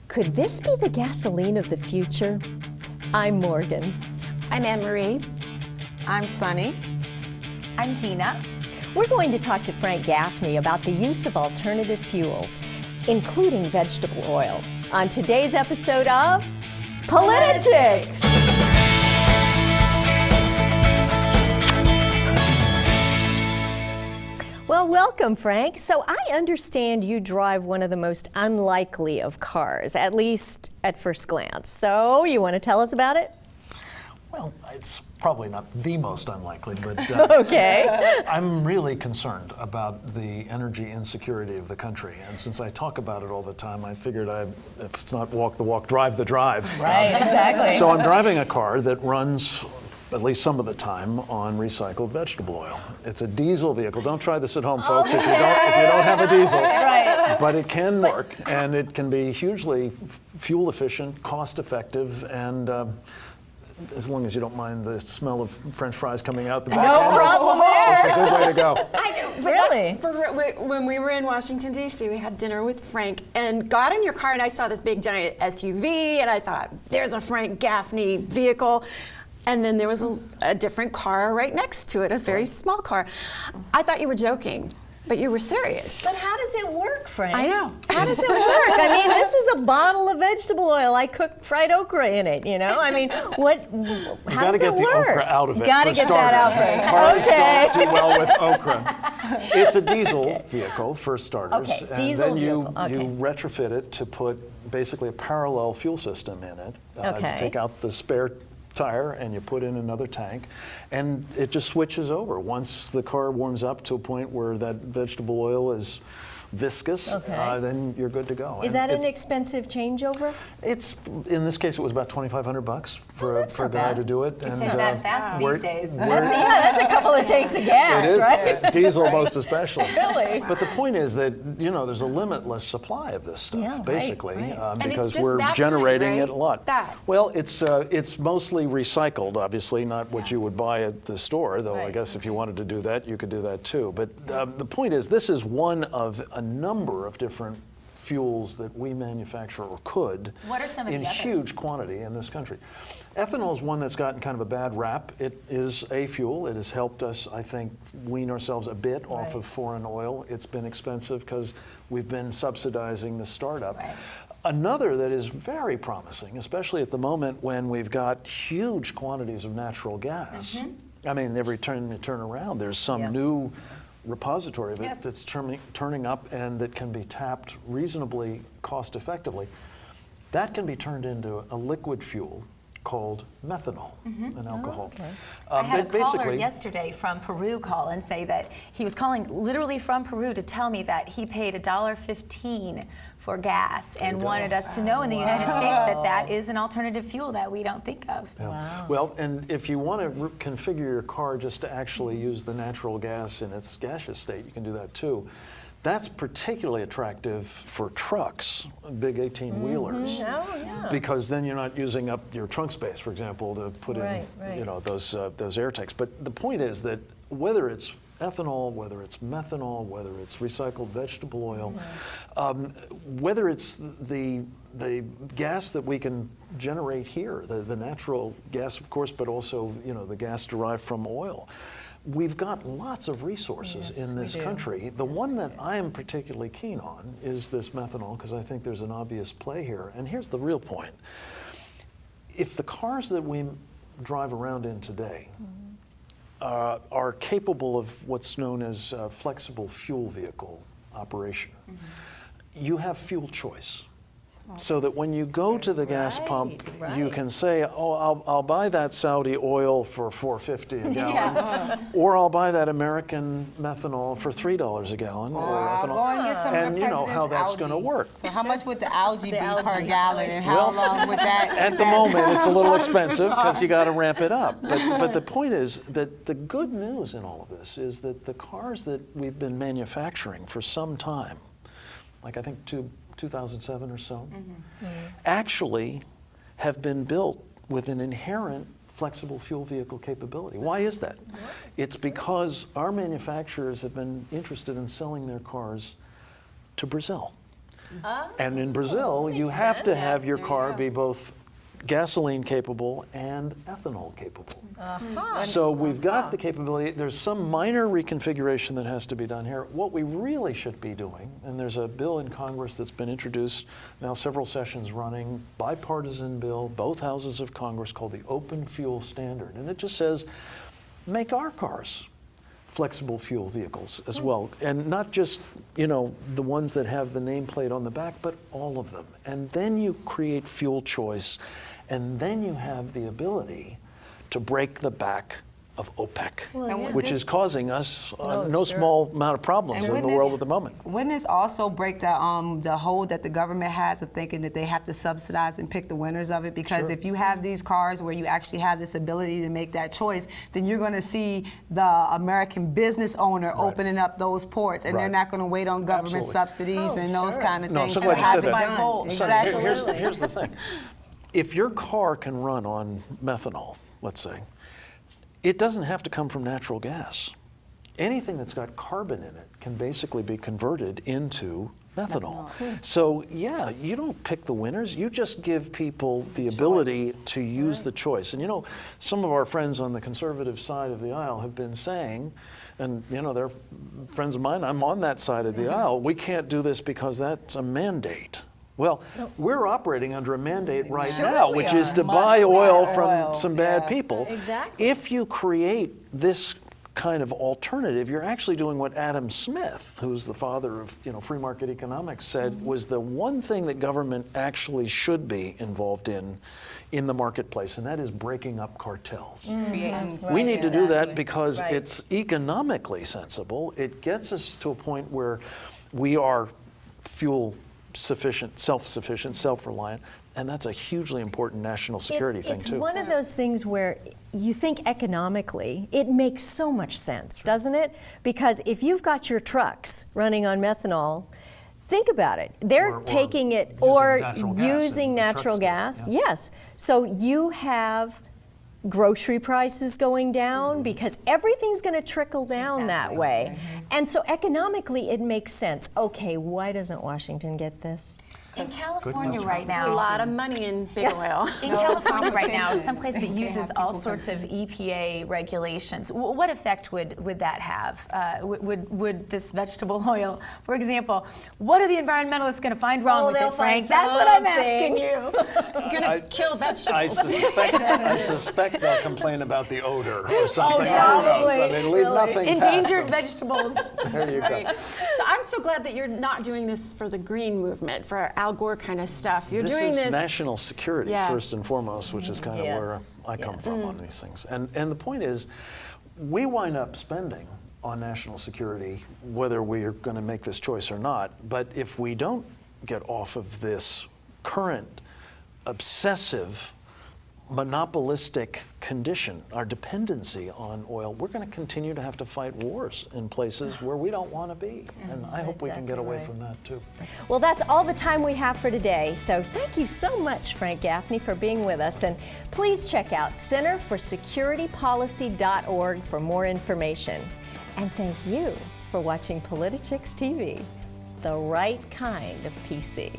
Could this be the gasoline of the future? I'm Morgan. I'm Anne-Marie. I'm Sunny. I'm Gina. We're going to talk to Frank Gaffney about the use of alternative fuels, including vegetable oil, on today's episode of PolitiChicks. Well, welcome, Frank. So I understand you drive one of the most unlikely of cars, at least at first glance. So you want to tell us about it? Well, it's probably not the most unlikely, but okay. I'm really concerned about the energy insecurity of the country. And since I talk about it all the time, I figured if it's not walk the walk, drive the drive. Right, exactly. So I'm driving a car that runs, at least some of the time, on recycled vegetable oil. It's a diesel vehicle. Don't try this at home, folks, if you don't have a diesel. Right. But it can work, and it can be hugely fuel efficient, cost effective, and as long as you don't mind the smell of French fries coming out the back No problem there. It's a good way to go. Really? When we were in Washington, D.C., we had dinner with Frank and got in your car, and I saw this big giant SUV, and I thought, there's a Frank Gaffney vehicle. And then there was a different car right next to it, a very small car. I thought you were joking, but you were serious. But how does it work, Frank? I know. How does it work? I mean, this is a bottle of vegetable oil. I cooked fried okra in it, you know? I mean, how does it work? You gotta get the okra out of it. Gotta get that out Cars first. Okay. don't do well with okra. It's a diesel vehicle, for starters. Okay, and diesel then you vehicle. Okay. you retrofit it to put basically a parallel fuel system in it. Okay. To take out the spare tire and you put in another tank, and it just switches over. Once the car warms up to a point where that vegetable oil is viscous, then you're good to go. Is that an expensive changeover? It's, in this case, it was about $2,500 for a guy to do it. It's not that fast these days. That's a couple of tanks of gas, it is, right? Diesel most especially. Really? But the point is that, you know, there's a limitless supply of this stuff, Yeah, basically, right. because just we're that generating kind, it a lot. That. Well, it's mostly recycled, obviously, not what you would buy at the store, though I Right. guess if you wanted to do that, you could do that too. But the point is, this is one of a number of different fuels that we manufacture, or could, What are some of in the others? huge quantity in this country. Ethanol is one that's gotten kind of a bad rap. It is a fuel. It has helped us, I think, wean ourselves a bit off of foreign oil. It's been expensive because we've been subsidizing the startup. Right. Another that is very promising, especially at the moment when we've got huge quantities of natural gas. I mean, every time you turn around, there's some new repository of it that's turning up and that can be tapped reasonably cost effectively. That can be turned into a liquid fuel called methanol, an alcohol. I had a caller yesterday from Peru call and say that he was calling literally from Peru to tell me that he paid $1.15 for gas and wanted us to know in the United States that that is an alternative fuel that we don't think of. Yeah. Wow. Well, and if you want to configure your car just to actually use the natural gas in its gaseous state, you can do that too. That's particularly attractive for trucks, big 18-wheelers, because then you're not using up your trunk space, for example, to put in you know, those air tanks. But the point is that whether it's ethanol, whether it's methanol, whether it's recycled vegetable oil, whether it's the gas that we can generate here, the natural gas, of course, but also, you know, the gas derived from oil. We've got lots of resources in this country. The one that I am particularly keen on is this methanol, because I think there's an obvious play here. And here's the real point. If the cars that we drive around in today are capable of what's known as flexible fuel vehicle operation, you have fuel choice. So that when you go to the gas pump, you can say, oh, I'll buy that Saudi oil for $4.50 a gallon, or I'll buy that American methanol for $3 a gallon, or ethanol, and you know how that's going to work. So how much would the algae be per gallon, and how long would that? At the moment, it's a little expensive because you got to ramp it up. But the point is that the good news in all of this is that the cars that we've been manufacturing for some time, like I think 2007 or so, actually have been built with an inherent flexible fuel vehicle capability. Why is that? It's because our manufacturers have been interested in selling their cars to Brazil. And in Brazil, you have to have your car be both gasoline capable and ethanol capable. So we've got the capability. There's some minor reconfiguration that has to be done here. What we really should be doing, and there's a bill in Congress that's been introduced now several sessions running, bipartisan bill, both houses of Congress, called the Open Fuel Standard. And it just says, make our cars flexible fuel vehicles as well, and not just, you know, the ones that have the nameplate on the back, but all of them. And then you create fuel choice, and then you have the ability to break the back of OPEC, which is causing us no small amount of problems in the world at the moment. Wouldn't this also break the hold that the government has of thinking that they have to subsidize and pick the winners of it? Because if you have these cars where you actually have this ability to make that choice, then you're going to see the American business owner opening up those ports, and they're not going to wait on government subsidies and those kind of things. So glad you said that. Exactly. Here's the thing. If your car can run on methanol, let's say, it doesn't have to come from natural gas. Anything that's got carbon in it can basically be converted into methanol. So yeah, you don't pick the winners, you just give people the ability to use the choice. And you know, some of our friends on the conservative side of the aisle have been saying, and you know, they're friends of mine, I'm on that side of the aisle, we can't do this because that's a mandate. Well, we're operating under a mandate right now, which is to buy oil from some bad people. If you create this kind of alternative, you're actually doing what Adam Smith, who's the father of free market economics, said was the one thing that government actually should be involved in the marketplace, and that is breaking up cartels. We need to do that because it's economically sensible. It gets us to a point where we are fuel sufficient, self-sufficient, self-reliant, and that's a hugely important national security thing too. It's one of those things where you think economically, it makes so much sense, doesn't it? Because if you've got your trucks running on methanol, think about it. They're taking it or using natural gas. Yes. So you have grocery prices going down because everything's going to trickle down that way. And so economically it makes sense. Okay, why doesn't Washington get this? In California right now, a lot of money in big oil. In California right now, someplace that uses all sorts of EPA regulations, what effect would that have? Would this vegetable oil, for example, what are the environmentalists going to find wrong with it, Frank? That's what I'm asking you. You're going to kill vegetables. I suspect they'll complain about the odor or something. Probably. I mean, leave nothing Endangered vegetables. There you go. So I'm so glad that you're not doing this for the green movement, for Al Gore kind of stuff. You're doing this. This is national security first and foremost, which is kind of where I come from on these things. And the point is, we wind up spending on national security whether we are going to make this choice or not. But if we don't get off of this current obsessive monopolistic condition, our dependency on oil, we're going to continue to have to fight wars in places where we don't want to be. And I hope we can get away from that too. Well, that's all the time we have for today. So thank you so much, Frank Gaffney, for being with us. And please check out centerforsecuritypolicy.org for more information. And thank you for watching PolitiChicks TV, the right kind of PC.